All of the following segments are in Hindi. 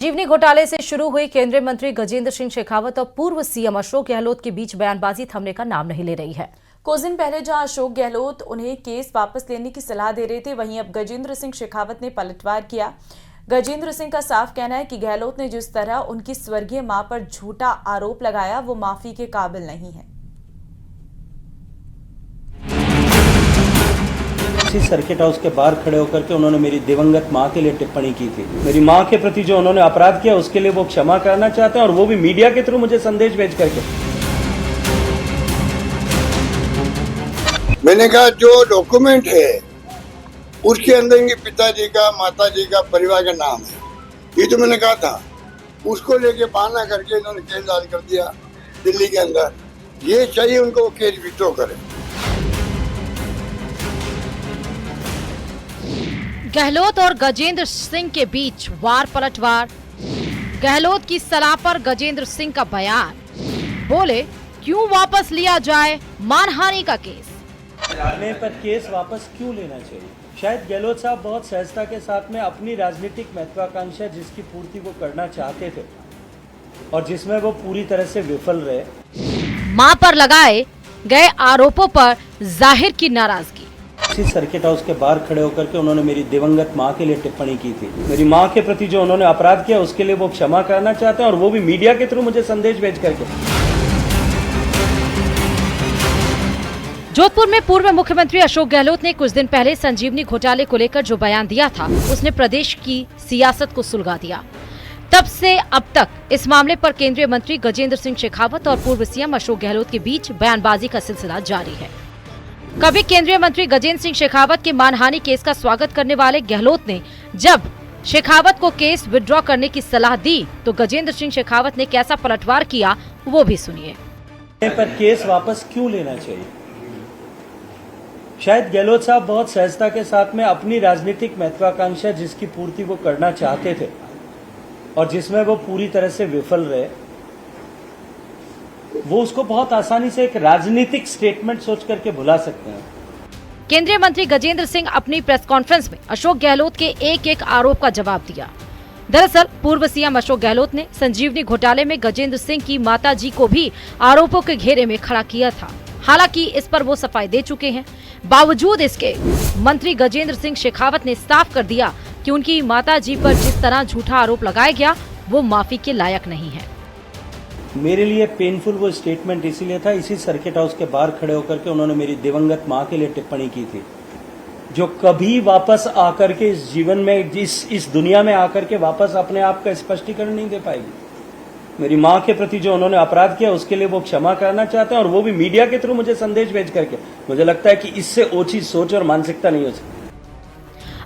संजीवनी घोटाले से शुरू हुई केंद्रीय मंत्री गजेंद्र सिंह शेखावत और पूर्व सीएम अशोक गहलोत के बीच बयानबाजी थमने का नाम नहीं ले रही है। कुछ दिन पहले जहां अशोक गहलोत उन्हें केस वापस लेने की सलाह दे रहे थे, वहीं अब गजेंद्र सिंह शेखावत ने पलटवार किया। गजेंद्र सिंह का साफ कहना है कि गहलोत ने जिस तरह उनकी स्वर्गीय मां पर झूठा आरोप लगाया वो माफी के काबिल नहीं है। इसी सर्किट हाउस के बाहर खड़े होकर के उन्होंने मेरी दिवंगत मां के लिए टिप्पणी की थी। मेरी मां के प्रति जो उन्होंने अपराध किया उसके लिए वो क्षमा करना चाहते हैं और वो भी मीडिया के थ्रू मुझे संदेश भेज करके। मैंने कहा जो डॉक्यूमेंट है उसके अंदर इनके पिताजी का, माताजी का, परिवार का नाम है। ये तो मैंने कहा था, उसको लेके बहाना करके इन्होंने केस दायर कर दिया दिल्ली के अंदर। ये चाहिए उनको केस विड्रॉ करें। गहलोत और गजेंद्र सिंह के बीच वार पलटवार। गहलोत की सलाह पर गजेंद्र सिंह का बयान, बोले क्यों वापस लिया जाए मानहानि का केस। हमें पर केस वापस क्यों लेना चाहिए? शायद गहलोत साहब बहुत सहजता के साथ में अपनी राजनीतिक महत्वाकांक्षा जिसकी पूर्ति वो करना चाहते थे और जिसमें वो पूरी तरह से विफल रहे। मां पर लगाए गए आरोपों पर जाहिर की नाराजगी। इसी सर्किट हाउस के बाहर खड़े होकर के उन्होंने मेरी दिवंगत मां के लिए टिप्पणी की थी। मेरी मां के प्रति जो उन्होंने अपराध किया उसके लिए वो क्षमा करना चाहते हैं और वो भी मीडिया के थ्रू मुझे संदेश भेज करके। जोधपुर में पूर्व मुख्यमंत्री अशोक गहलोत ने कुछ दिन पहले संजीवनी घोटाले को लेकर जो बयान दिया था उसने प्रदेश की सियासत को सुलगा दिया। तब से अब तक इस मामले पर केंद्रीय मंत्री गजेंद्र सिंह शेखावत और पूर्व सीएम अशोक गहलोत के बीच बयानबाजी का सिलसिला जारी है। कभी केंद्रीय मंत्री गजेंद्र सिंह शेखावत के मानहानि केस का स्वागत करने वाले गहलोत ने जब शेखावत को केस विड्रॉ करने की सलाह दी तो गजेंद्र सिंह शेखावत ने कैसा पलटवार किया वो भी सुनिए। पर केस वापस क्यों लेना चाहिए? शायद गहलोत साहब बहुत सहजता के साथ में अपनी राजनीतिक महत्वाकांक्षा जिसकी पूर्ति वो करना चाहते थे और जिसमें वो पूरी तरह से विफल रहे, वो उसको बहुत आसानी से एक राजनीतिक स्टेटमेंट सोच करके भुला सकते हैं। केंद्रीय मंत्री गजेंद्र सिंह अपनी प्रेस कॉन्फ्रेंस में अशोक गहलोत के एक एक आरोप का जवाब दिया। दरअसल पूर्व सीएम अशोक गहलोत ने संजीवनी घोटाले में गजेंद्र सिंह की माताजी को भी आरोपों के घेरे में खड़ा किया था। हालांकि इस पर वो सफाई दे चुके हैं। बावजूद इसके मंत्री गजेंद्र सिंह शेखावत ने साफ कर दिया कि उनकी माताजी पर जिस तरह झूठा आरोप लगाया गया वो माफी के लायक नहीं है। मेरे लिए पेनफुल वो स्टेटमेंट इसीलिए था, इसी सर्किट हाउस के बाहर खड़े होकर के उन्होंने मेरी दिवंगत मां के लिए टिप्पणी की थी, जो कभी वापस आकर के इस जीवन में इस दुनिया में आकर के वापस अपने आप का स्पष्टीकरण नहीं दे पाएगी। मेरी मां के प्रति जो उन्होंने अपराध किया उसके लिए वो क्षमा करना चाहते हैं और वो भी मीडिया के थ्रू मुझे संदेश भेज करके। मुझे लगता है कि इससे ओछी सोच और मानसिकता नहीं हो सकती।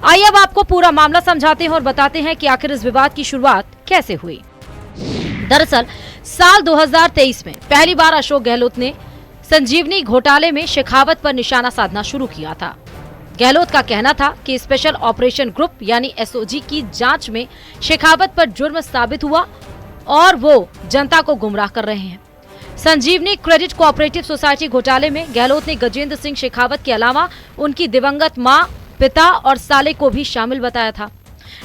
आइए अब आपको पूरा मामला समझाते हैं और बताते हैं कि आखिर इस विवाद की शुरुआत कैसे हुई। दरअसल साल 2023 में पहली बार अशोक गहलोत ने संजीवनी घोटाले में शेखावत पर निशाना साधना शुरू किया था। गहलोत का कहना था कि स्पेशल ऑपरेशन ग्रुप यानी एसओजी की जांच में शेखावत पर जुर्म साबित हुआ और वो जनता को गुमराह कर रहे हैं। संजीवनी क्रेडिट कोऑपरेटिव सोसाइटी घोटाले में गहलोत ने गजेंद्र सिंह शेखावत के अलावा उनकी दिवंगत मां, पिता और साले को भी शामिल बताया था,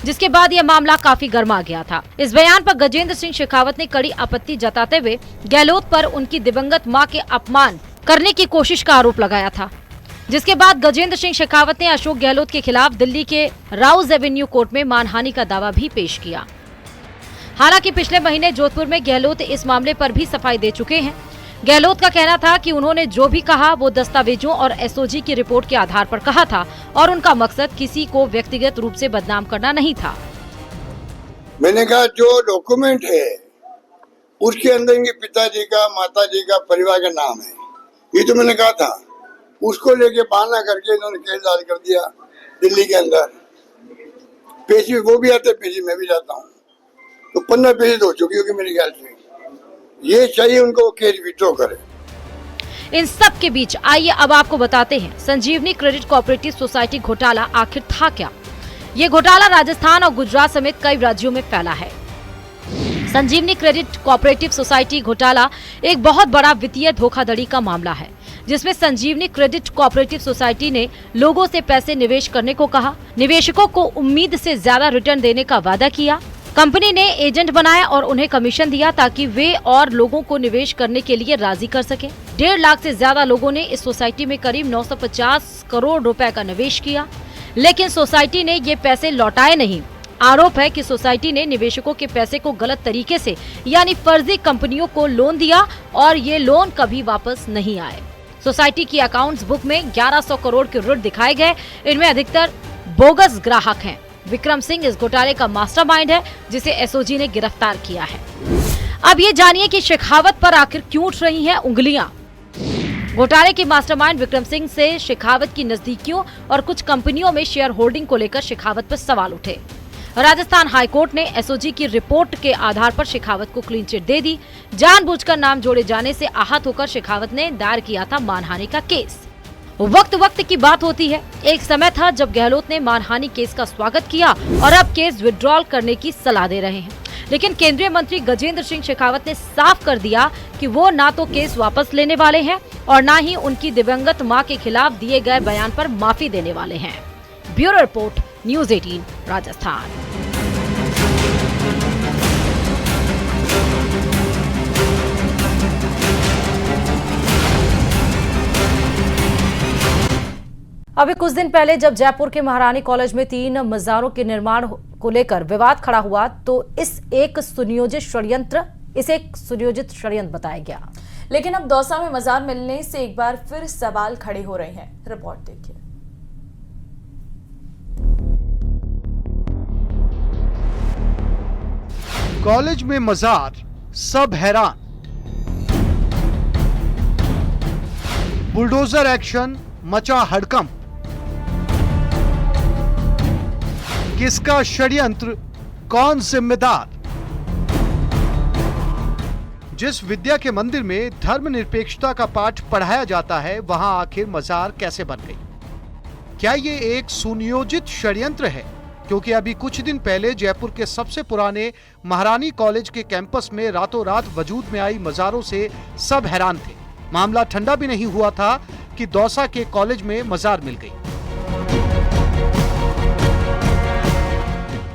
जिसके बाद यह मामला काफी गर्मा गया था। इस बयान पर गजेंद्र सिंह शेखावत ने कड़ी आपत्ति जताते हुए गहलोत पर उनकी दिवंगत मां के अपमान करने की कोशिश का आरोप लगाया था, जिसके बाद गजेंद्र सिंह शेखावत ने अशोक गहलोत के खिलाफ दिल्ली के राउज एवेन्यू कोर्ट में मानहानि का दावा भी पेश किया। हालांकि पिछले महीने जोधपुर में गहलोत इस मामले पर भी सफाई दे चुके हैं। गहलोत का कहना था कि उन्होंने जो भी कहा वो दस्तावेजों और एसओजी की रिपोर्ट के आधार पर कहा था और उनका मकसद किसी को व्यक्तिगत रूप से बदनाम करना नहीं था। मैंने कहा जो डॉक्यूमेंट है उसके अंदर इनके पिताजी का, माताजी का, परिवार का नाम है। ये तो मैंने कहा था, उसको लेके बहाना करके इन्होंने केस दायर कर दिया दिल्ली के अंदर। पेशी वो भी आते, पेशी मैं भी जाता हूँ, तो 15 पेशी हो चुकी होगी मेरे ख्याल से। ये चाहिए उनको केस विड्रॉ करें। इन सब के बीच आइए अब आपको बताते हैं संजीवनी क्रेडिट कोऑपरेटिव सोसाइटी घोटाला आखिर था क्या। ये घोटाला राजस्थान और गुजरात समेत कई राज्यों में फैला है। संजीवनी क्रेडिट कोऑपरेटिव सोसाइटी घोटाला एक बहुत बड़ा वित्तीय धोखाधड़ी का मामला है, जिसमें संजीवनी क्रेडिट कोऑपरेटिव सोसाइटी ने लोगों से पैसे निवेश करने को कहा, निवेशकों को उम्मीद से ज्यादा रिटर्न देने का वादा किया कंपनी ने एजेंट बनाया और उन्हें कमीशन दिया ताकि वे और लोगों को निवेश करने के लिए राजी कर सके। 1.5 लाख से ज्यादा लोगों ने इस सोसाइटी में करीब 950 करोड़ रुपए का निवेश किया, लेकिन सोसाइटी ने ये पैसे लौटाए नहीं। आरोप है कि सोसाइटी ने निवेशकों के पैसे को गलत तरीके से यानी फर्जी कंपनियों को लोन दिया और ये लोन कभी वापस नहीं आए। सोसाइटी की अकाउंट्स बुक में 1100 करोड़ के ऋण दिखाए गए। इनमें अधिकतर बोगस ग्राहक हैं। विक्रम सिंह इस घोटाले का मास्टरमाइंड है, जिसे एसओजी ने गिरफ्तार किया है। अब ये जानिए कि शेखावत पर आखिर क्यों उठ रही हैं उंगलियां। घोटाले के मास्टरमाइंड विक्रम सिंह से शेखावत की नजदीकियों और कुछ कंपनियों में शेयर होल्डिंग को लेकर शेखावत पर सवाल उठे। राजस्थान हाईकोर्ट ने एसओजी की रिपोर्ट के आधार पर शेखावत को क्लीन चिट दे दी। जानबूझकर नाम जोड़े जाने से आहत होकर शेखावत ने दायर किया था मानहानि का केस। वक्त की बात होती है। एक समय था जब गहलोत ने मानहानि केस का स्वागत किया और अब केस विड्रॉल करने की सलाह दे रहे हैं, लेकिन केंद्रीय मंत्री गजेंद्र सिंह शेखावत ने साफ कर दिया कि वो ना तो केस वापस लेने वाले हैं और ना ही उनकी दिवंगत मां के खिलाफ दिए गए बयान पर माफी देने वाले हैं। Bureau report, news 18 Rajasthan. अभी कुछ दिन पहले जब जयपुर के महारानी कॉलेज में 3 मज़ारों के निर्माण को लेकर विवाद खड़ा हुआ तो इसे एक सुनियोजित षड्यंत्र बताया गया। लेकिन अब दौसा में मजार मिलने से एक बार फिर सवाल खड़े हो रहे हैं। रिपोर्ट देखिए। कॉलेज में मजार, सब हैरान। बुलडोजर एक्शन, मचा हड़कंप। किसका षड्यंत्र, कौन जिम्मेदार? जिस विद्या के मंदिर में धर्मनिरपेक्षता का पाठ पढ़ाया जाता है, वहां आखिर मजार कैसे बन गई? क्या ये एक सुनियोजित षड्यंत्र है? क्योंकि अभी कुछ दिन पहले जयपुर के सबसे पुराने महारानी कॉलेज के कैंपस में रातों रात वजूद में आई मजारों से सब हैरान थे। मामला ठंडा भी नहीं हुआ था कि दौसा के कॉलेज में मजार मिल गई।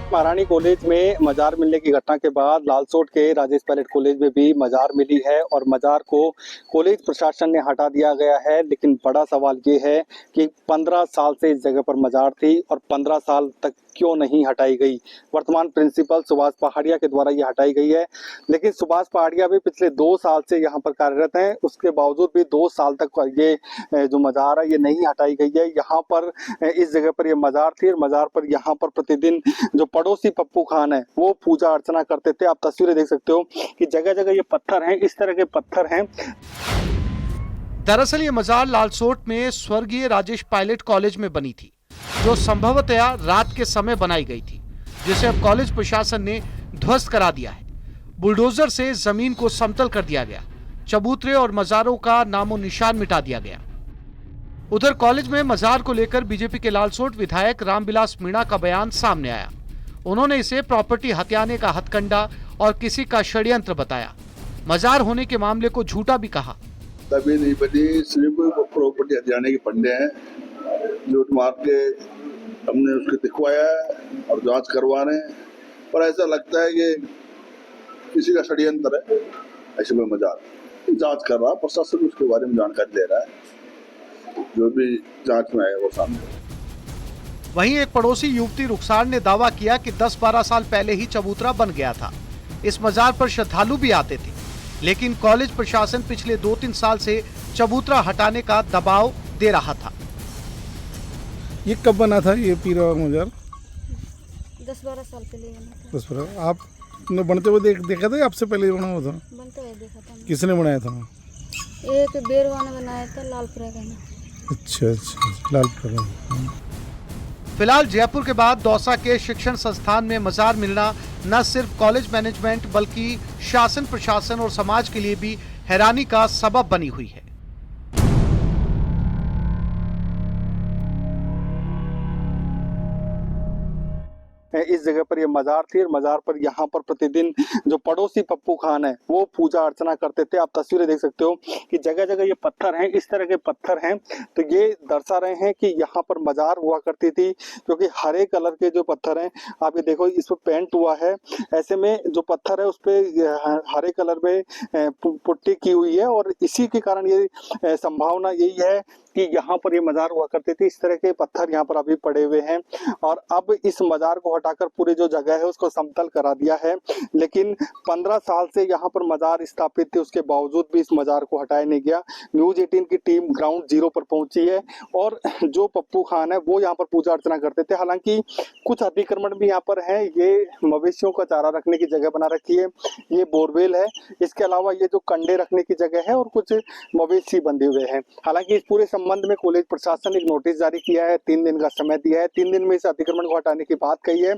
महारानी कॉलेज में मजार मिलने की घटना के बाद लालसोट के राजेश पायलट कॉलेज में भी मजार मिली है और मजार को कॉलेज प्रशासन ने हटा दिया गया है। लेकिन बड़ा सवाल ये है कि 15 साल से इस जगह पर मजार थी और 15 साल तक क्यों नहीं हटाई गई। वर्तमान प्रिंसिपल सुभाष पहाड़िया के द्वारा ये हटाई गई है, लेकिन सुभाष पहाड़िया भी पिछले 2 साल से यहाँ पर कार्यरत हैं। उसके बावजूद भी 2 साल तक ये जो मजार है ये नहीं हटाई गई है। यहाँ पर इस जगह पर ये मजार थी और मजार पर यहाँ पर प्रतिदिन जो पड़ोसी पप्पू खान है वो पूजा अर्चना करते थे। आप तस्वीरें देख सकते हो कि जगह जगह ये पत्थर हैं, इस तरह के पत्थर हैं। दरअसल ये मजार लालसोट में स्वर्गीय राजेश पायलट कॉलेज में बनी थी, जो संभवतया रात के समय बनाई गई थी, जिसे अब कॉलेज प्रशासन ने ध्वस्त करा दिया है। बुलडोजर से जमीन को समतल कर दिया गया। चबूतरे और मजारों का नामो निशान मिटा दिया गया। उधर कॉलेज में मजार को लेकर बीजेपी के लालसोट विधायक रामविलास मीणा का बयान सामने आया। उन्होंने इसे प्रॉपर्टी हथियाने का हथकंडा और किसी का षड्यंत्र बताया। मजार होने के मामले को झूठा भी कहा। तभी नहीं बनी, सिर्फ प्रॉपर्टी हथियाने के पंडे हैं, झूठ मार के हमने उसको दिखवाया और जांच करवा रहे हैं। पर ऐसा लगता है कि किसी का षड्यंत्र है। ऐसे में मजार जांच कर रहा, प्रशासन उसके बारे में जानकारी दे रहा है। जो भी जांच में आया वो सामने। वहीं एक पड़ोसी युवती रुखसार ने दावा किया कि 10-12 साल पहले ही चबूतरा बन गया था। इस मजार पर श्रद्धालु भी आते थे, लेकिन कॉलेज प्रशासन पिछले 2-3 साल से चबूतरा हटाने का दबाव दे रहा था। ये कब बना था ये पीरा मजार? 10-12 साल पहले बना था। 10-12 आपने बनते हुए देखा था या आपसे पहले बना हुआ था? बनते हुए देखा था। किसने बनाया था? एक बेरवा ने बनाया था, लालपुरा का ने। अच्छा, लालपुरा। फिलहाल जयपुर के बाद दौसा के शिक्षण संस्थान में मजार मिलना न सिर्फ कॉलेज मैनेजमेंट बल्कि शासन प्रशासन और समाज के लिए भी हैरानी का सबब बनी हुई है। इस जगह पर ये मजार थी और मजार पर यहाँ पर प्रतिदिन जो पड़ोसी पप्पू खान है वो पूजा अर्चना करते थे। आप तस्वीरें देख सकते हो कि जगह जगह ये पत्थर हैं, इस तरह के पत्थर हैं, तो ये दर्शा रहे हैं कि यहाँ पर मजार हुआ करती थी, क्योंकि हरे कलर के जो पत्थर हैं आप ये देखो इस पर पेंट हुआ है। ऐसे में जो पत्थर है उस पे हरे कलर में पुट्टी की हुई है और इसी के कारण ये संभावना यही है कि यहाँ पर ये मजार हुआ करते थे। इस तरह के पत्थर यहाँ पर अभी पड़े हुए हैं और अब इस मजार को हटाकर पूरी जो जगह है उसको समतल करा दिया है। लेकिन 15 साल से यहाँ पर मजार स्थापित थे, उसके बावजूद भी इस मजार को हटाया नहीं गया। न्यूज 18 की टीम ग्राउंड जीरो पर पहुंची है और जो पप्पू खान है वो यहाँ पर पूजा अर्चना करते थे। हालांकि कुछ अतिक्रमण भी यहाँ पर है, ये मवेशियों का चारा रखने की जगह बना रखी है, ये बोरवेल है, इसके अलावा ये जो कंडे रखने की जगह है और कुछ मवेशी बंधे हुए हैं। हालांकि इस पूरे संबंध में कॉलेज प्रशासन ने एक नोटिस जारी किया है, 3 दिन का समय दिया है, 3 दिन में इस अतिक्रमण को हटाने की बात कही है,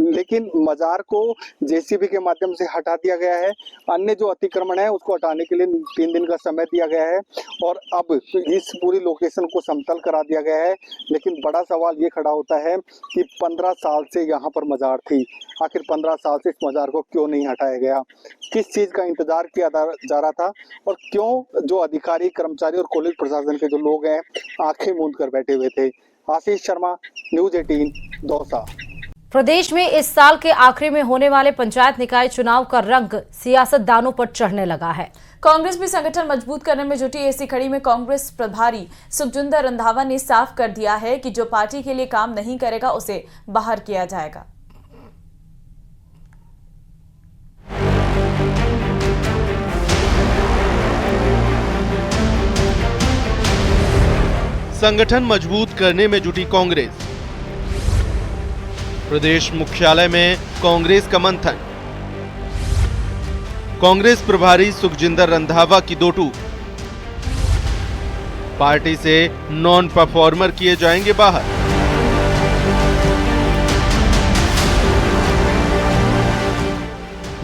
लेकिन मजार को जेसीबी के माध्यम से हटा दिया गया है। अन्य जो अतिक्रमण है उसको हटाने के लिए 3 दिन का समय दिया गया है और अब इस पूरी लोकेशन को समतल करा दिया गया है। लेकिन बड़ा सवाल ये खड़ा होता है कि 15 साल से यहाँ पर मजार थी, आखिर 15 साल से इस मजार को क्यों नहीं हटाया गया, किस चीज का इंतजार किया जा रहा था और क्यों जो अधिकारी, कर्मचारी और कॉलेज प्रशासन के जो लोग हैं आंखें मूंद कर बैठे हुए थे। आशीष शर्मा, न्यूज 18, दौसा। प्रदेश में इस साल के आखिरी में होने वाले पंचायत निकाय चुनाव का रंग सियासतदानों पर चढ़ने लगा है। कांग्रेस भी संगठन मजबूत करने में जुटी। इसी कड़ी में कांग्रेस प्रभारी सुखजिंदर रंधावा ने साफ कर दिया है कि जो पार्टी के लिए काम नहीं करेगा उसे बाहर किया जाएगा। संगठन मजबूत करने में जुटी कांग्रेस। प्रदेश मुख्यालय में कांग्रेस का मंथन। कांग्रेस प्रभारी सुखजिंदर रंधावा की दो टूक। पार्टी से नॉन परफॉर्मर किए जाएंगे बाहर।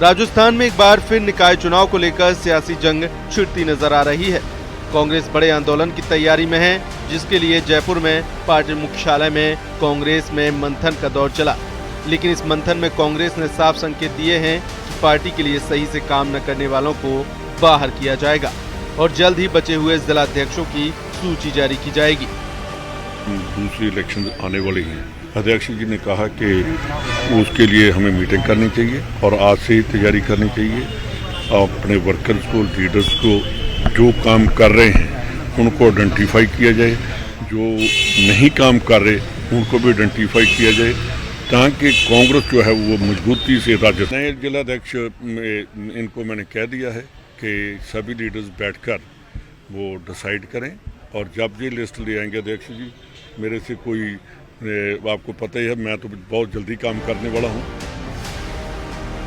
राजस्थान में एक बार फिर निकाय चुनाव को लेकर सियासी जंग छिड़ती नजर आ रही है। कांग्रेस बड़े आंदोलन की तैयारी में है, जिसके लिए जयपुर में पार्टी मुख्यालय में कांग्रेस में मंथन का दौर चला। लेकिन इस मंथन में कांग्रेस ने साफ संकेत दिए हैं कि पार्टी के लिए सही से काम न करने वालों को बाहर किया जाएगा और जल्द ही बचे हुए जिलाध्यक्षों की सूची जारी की जाएगी। दूसरी इलेक्शन आने वाली है, अध्यक्ष जी ने कहा कि उसके लिए हमें मीटिंग करनी चाहिए और आज से ही तैयारी करनी चाहिए। अपने वर्कर्स को, लीडर्स को जो काम कर रहे हैं उनको आइडेंटिफाई किया जाए, जो नहीं काम कर रहे उनको भी आइडेंटिफाई किया जाए, ताकि कांग्रेस जो है वो मजबूती से राज्य। नए जिलाध्यक्ष इनको मैंने कह दिया है कि सभी लीडर्स बैठकर वो डिसाइड करें और जब ये लिस्ट ले आएंगे अध्यक्ष जी, मेरे से कोई आपको पता ही है, मैं तो बहुत जल्दी काम करने वाला हूँ।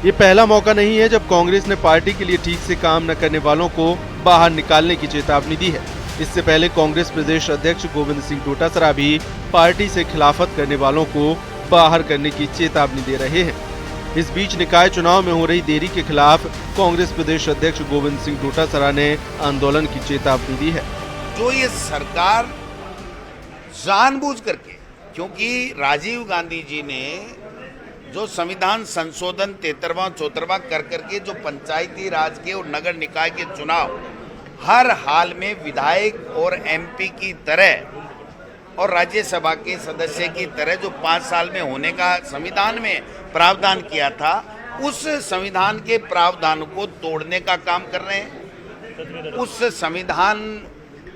ये पहला मौका नहीं है जब कांग्रेस ने पार्टी के लिए ठीक से काम न करने वालों को बाहर निकालने की चेतावनी दी है। इससे पहले कांग्रेस प्रदेश अध्यक्ष गोविंद सिंह डोटासरा भी पार्टी से खिलाफत करने वालों को बाहर करने की चेतावनी दे रहे हैं। इस बीच निकाय चुनाव में हो रही देरी के खिलाफ कांग्रेस प्रदेश अध्यक्ष गोविंद सिंह डोटासरा ने आंदोलन की चेतावनी दी है। जो ये सरकार जानबूझ करके, क्योंकि राजीव गांधी जी ने जो संविधान संशोधन 73वां 74वां कर करके जो पंचायती राज के और नगर निकाय के चुनाव हर हाल में विधायक और एमपी की तरह और राज्यसभा के सदस्य की तरह जो 5 साल में होने का संविधान में प्रावधान किया था, उस संविधान के प्रावधान को तोड़ने का काम कर रहे हैं, उस संविधान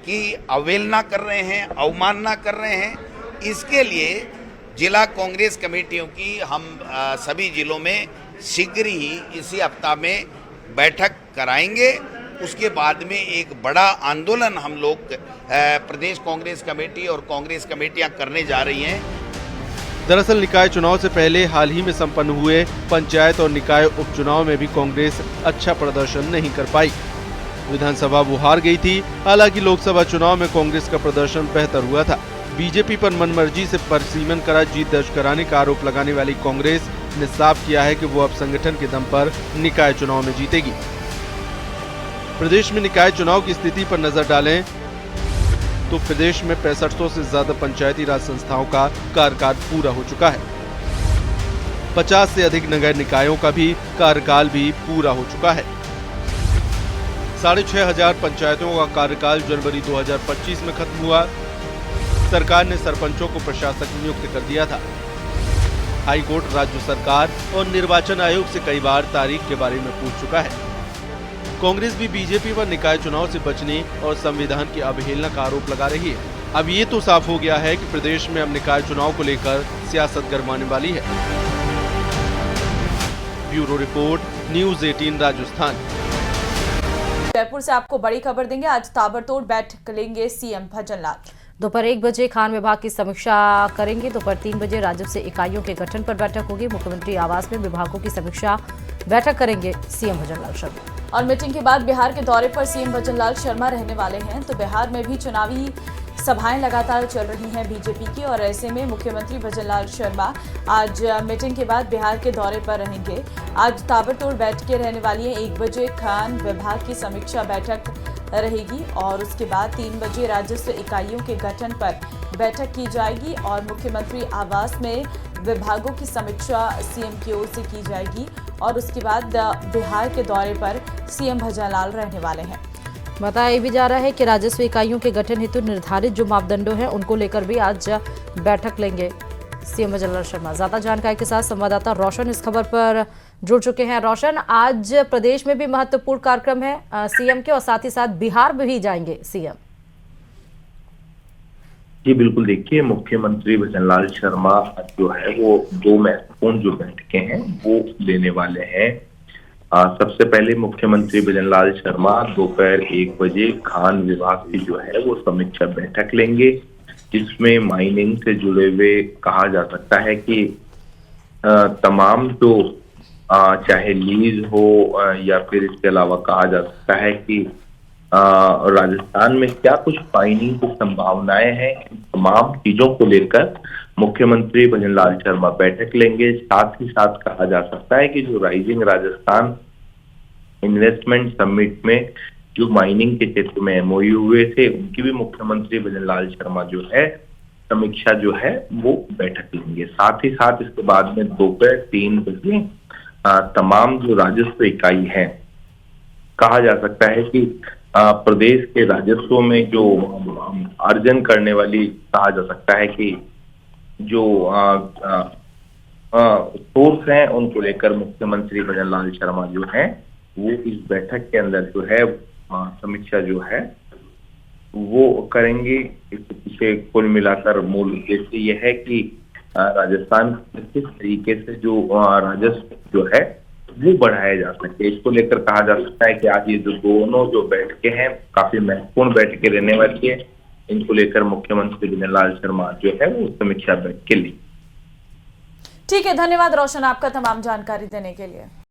की अवहेलना कर रहे हैं, अवमानना कर रहे हैं। इसके लिए जिला कांग्रेस कमेटियों की हम सभी जिलों में शीघ्र ही इसी हफ्ता में बैठक कराएंगे। उसके बाद में एक बड़ा आंदोलन हम लोग प्रदेश कांग्रेस कमेटी और कांग्रेस कमेटियां करने जा रही हैं। दरअसल निकाय चुनाव से पहले हाल ही में संपन्न हुए पंचायत और निकाय उपचुनाव में भी कांग्रेस अच्छा प्रदर्शन नहीं कर पाई। विधानसभा वो हार गई थी। हालांकि लोकसभा चुनाव में कांग्रेस का प्रदर्शन बेहतर हुआ था। बीजेपी पर मनमर्जी से परसीमन करा जीत दर्ज कराने का आरोप लगाने वाली कांग्रेस ने साफ किया है कि वो अब संगठन के दम पर निकाय चुनाव में जीतेगी। प्रदेश में निकाय चुनाव की स्थिति पर नजर डालें तो प्रदेश में 6500 से ज्यादा पंचायती राज संस्थाओं का कार्यकाल पूरा हो चुका है। 50 से अधिक नगर निकायों का भी कार्यकाल भी पूरा हो चुका है। 6,500 पंचायतों का कार्यकाल जनवरी 2025 में खत्म हुआ। सरकार ने सरपंचों को प्रशासक नियुक्त कर दिया था। हाई कोर्ट राज्य सरकार और निर्वाचन आयोग से कई बार तारीख के बारे में पूछ चुका है। कांग्रेस भी बीजेपी पर निकाय चुनाव से बचने और संविधान की अवहेलना का आरोप लगा रही है। अब ये तो साफ हो गया है कि प्रदेश में अब निकाय चुनाव को लेकर सियासत गरमाने वाली है। Bureau report, news 18 Rajasthan. Jaipur से आपको बड़ी खबर देंगे। आज ताबड़तोड़ बैठक लेंगे सीएम भजनलाल। दोपहर 1 बजे खान विभाग की समीक्षा करेंगे। दोपहर 3 बजे राजस्व इकाइयों के गठन पर बैठक होगी। मुख्यमंत्री आवास में विभागों की समीक्षा बैठक करेंगे सीएम भजनलाल शर्मा। और मीटिंग के बाद बिहार के दौरे पर सीएम भजनलाल शर्मा रहने वाले हैं। तो बिहार में भी चुनावी सभाएं लगातार चल रही हैं बीजेपी की, और ऐसे में मुख्यमंत्री भजनलाल शर्मा आज मीटिंग के बाद बिहार के दौरे पर रहेंगे। आज ताबड़तोड़ बैठकें रहने वाली हैं। 1 बजे खान विभाग की समीक्षा बैठक रहेगी और उसके बाद 3 बजे राजस्व इकाइयों के गठन पर बैठक की जाएगी और मुख्यमंत्री आवास में विभागों की समीक्षा सीएम की ओर से की जाएगी। और उसके बाद बिहार के दौरे पर सीएम भजनलाल रहने वाले हैं। बताया भी जा रहा है कि राजस्व इकाइयों के गठन हेतु निर्धारित जो मापदंडों हैं उनको लेकर भी आज बैठक लेंगे सीएम भजनलाल शर्मा। ज्यादा जानकारी के साथ संवाददाता रोशन इस खबर पर जुड़ चुके हैं। रोशन, आज प्रदेश में भी महत्वपूर्ण कार्यक्रम है सीएम के और साथ ही साथ बिहार में भी जाएंगे सीएम। जी बिल्कुल, देखिए मुख्यमंत्री भजनलाल शर्मा जो है वो 2 महत्वपूर्ण जो बैठकें हैं वो लेने वाले हैं। सबसे पहले मुख्यमंत्री भजनलाल शर्मा दोपहर 1 बजे खान विभाग की जो है वो समीक्षा बैठक लेंगे, जिसमें माइनिंग से जुड़े हुए कहा जा सकता है कि तमाम जो चाहे लीज हो या फिर इसके अलावा कहा जा सकता है कि राजस्थान में क्या कुछ माइनिंग की संभावनाएं हैं, तमाम चीजों को लेकर मुख्यमंत्री भजनलाल शर्मा बैठक लेंगे। साथ ही साथ कहा जा सकता है कि जो राइजिंग राजस्थान इन्वेस्टमेंट समिट में जो माइनिंग के क्षेत्र में एमओयू हुए थे, उनकी भी मुख्यमंत्री भजनलाल शर्मा जो है समीक्षा जो है वो बैठक लेंगे। साथ ही साथ इसके बाद में दोपहर 3 बजे तमाम जो राजस्व इकाई है, कहा जा सकता है कि प्रदेश के राजस्व में जो अर्जन करने वाली कहा जा सकता है कि जो सोर्स हैं उनको लेकर मुख्यमंत्री भजनलाल शर्मा जो है वो इस बैठक के अंदर जो है समीक्षा जो है वो करेंगे। इसके पीछे कुल मिलाकर मूल उद्देश्य ये है कि राजस्थान किस तरीके से जो राजस्व जो है वो बढ़ाया जा सके, इसको लेकर कहा जा सकता है कि आज ये जो दोनों जो बैठकें हैं काफी महत्वपूर्ण बैठकें रहने वाली है। इनको लेकर मुख्यमंत्री भजनलाल शर्मा जो है वो समीक्षा बैठक के लिए। ठीक है, धन्यवाद रोशन आपका तमाम जानकारी देने के लिए।